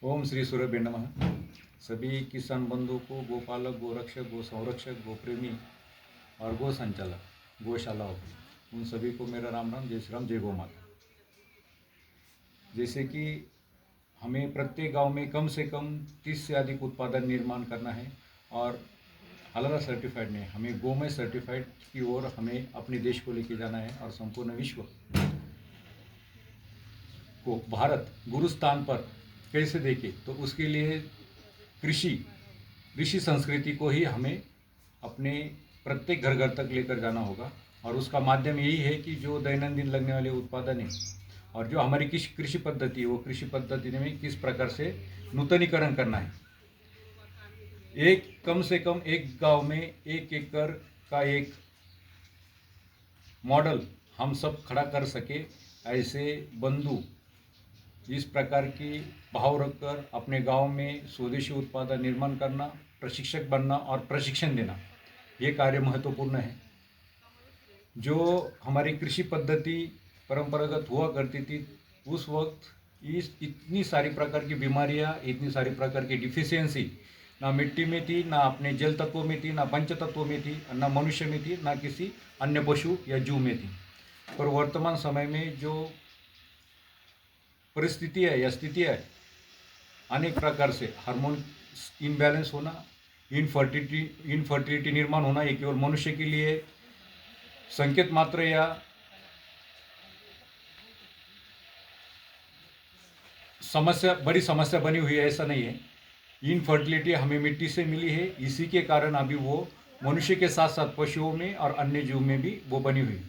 ओम श्री सूर्यभ्य नमः। सभी किसान बंधुओं को, गोपालक, गोरक्षक, गो संरक्षक, गोप्रेमी और गो संचालक, गौशालाओं उन सभी को मेरा राम राम, जय श्री राम, जय गौ माता। जैसे कि हमें प्रत्येक गांव में कम से कम 30 से अधिक उत्पादन निर्माण करना है और हलाला सर्टिफाइड नहीं, हमें गोमय सर्टिफाइड की ओर हमें अपने देश को लेके जाना है और संपूर्ण विश्व को भारत गुरु स्थान पर कैसे देखे, तो उसके लिए कृषि संस्कृति को ही हमें अपने प्रत्येक घर घर तक लेकर जाना होगा। और उसका माध्यम यही है कि जो दैनंदिन लगने वाले उत्पादन है और जो हमारी कृषि पद्धति है, वो कृषि पद्धति में किस प्रकार से नूतनीकरण करना है। कम से कम एक गांव में 1 एकड़ का एक मॉडल हम सब खड़ा कर सके, ऐसे बंधु इस प्रकार की भाव रखकर अपने गांव में स्वदेशी उत्पादन निर्माण करना, प्रशिक्षक बनना और प्रशिक्षण देना, ये कार्य महत्वपूर्ण है। जो हमारी कृषि पद्धति परंपरागत हुआ करती थी, उस वक्त इतनी सारी प्रकार की बीमारियां, इतनी सारी प्रकार की डिफिशियंसी ना मिट्टी में थी, ना अपने जल तत्वों में थी, ना पंच तत्वों में थी, ना मनुष्य में थी, ना किसी अन्य पशु या जीव में थी। पर वर्तमान समय में जो परिस्थिति है या स्थिति है, अनेक प्रकार से हार्मोन इनबैलेंस होना, इनफर्टिलिटी निर्माण होना, ये केवल मनुष्य के लिए संकेत मात्र या बड़ी समस्या बनी हुई है, ऐसा नहीं है। इनफर्टिलिटी हमें मिट्टी से मिली है, इसी के कारण अभी वो मनुष्य के साथ साथ पशुओं में और अन्य जीव में भी वो बनी हुई।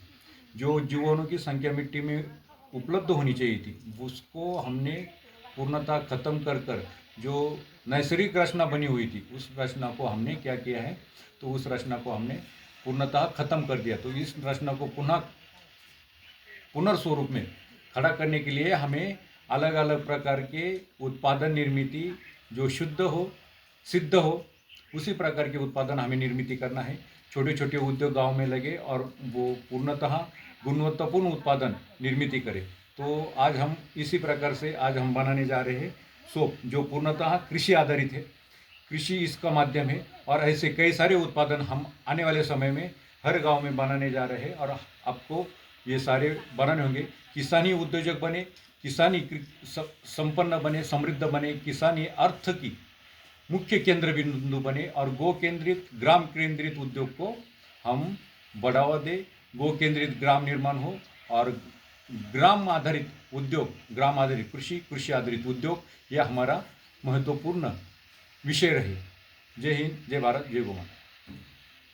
जो जीवाणु की संख्या मिट्टी में उपलब्ध होनी चाहिए थी, उसको हमने पूर्णतः खत्म कर जो नैसर्गिक रचना बनी हुई थी, उस रचना को हमने क्या किया है, तो उस रचना को हमने पूर्णतः खत्म कर दिया। तो इस रचना को पुनर्स्वरूप में खड़ा करने के लिए हमें अलग अलग प्रकार के उत्पादन निर्मित जो शुद्ध हो, सिद्ध हो, उसी प्रकार के उत्पादन हमें निर्मित करना है। छोटे छोटे उद्योग गांव में लगे और वो पूर्णतः गुणवत्तापूर्ण उत्पादन निर्मित करें। तो आज हम इसी प्रकार से हम बनाने जा रहे हैं सोप, जो पूर्णतः कृषि आधारित है। कृषि इसका माध्यम है और ऐसे कई सारे उत्पादन हम आने वाले समय में हर गांव में बनाने जा रहे हैं और आपको ये सारे बनाने होंगे। किसानी उद्योजक बने, किसानी संपन्न बने, समृद्ध बने, किसानी अर्थ की मुख्य केंद्र बिंदु बने और गो केंद्रित, ग्राम केंद्रित उद्योग को हम बढ़ावा दें। गो केंद्रित ग्राम निर्माण हो और ग्राम आधारित उद्योग, ग्राम आधारित कृषि आधारित उद्योग, यह हमारा महत्वपूर्ण विषय रहे। जय हिंद, जय भारत, जय गौ माता।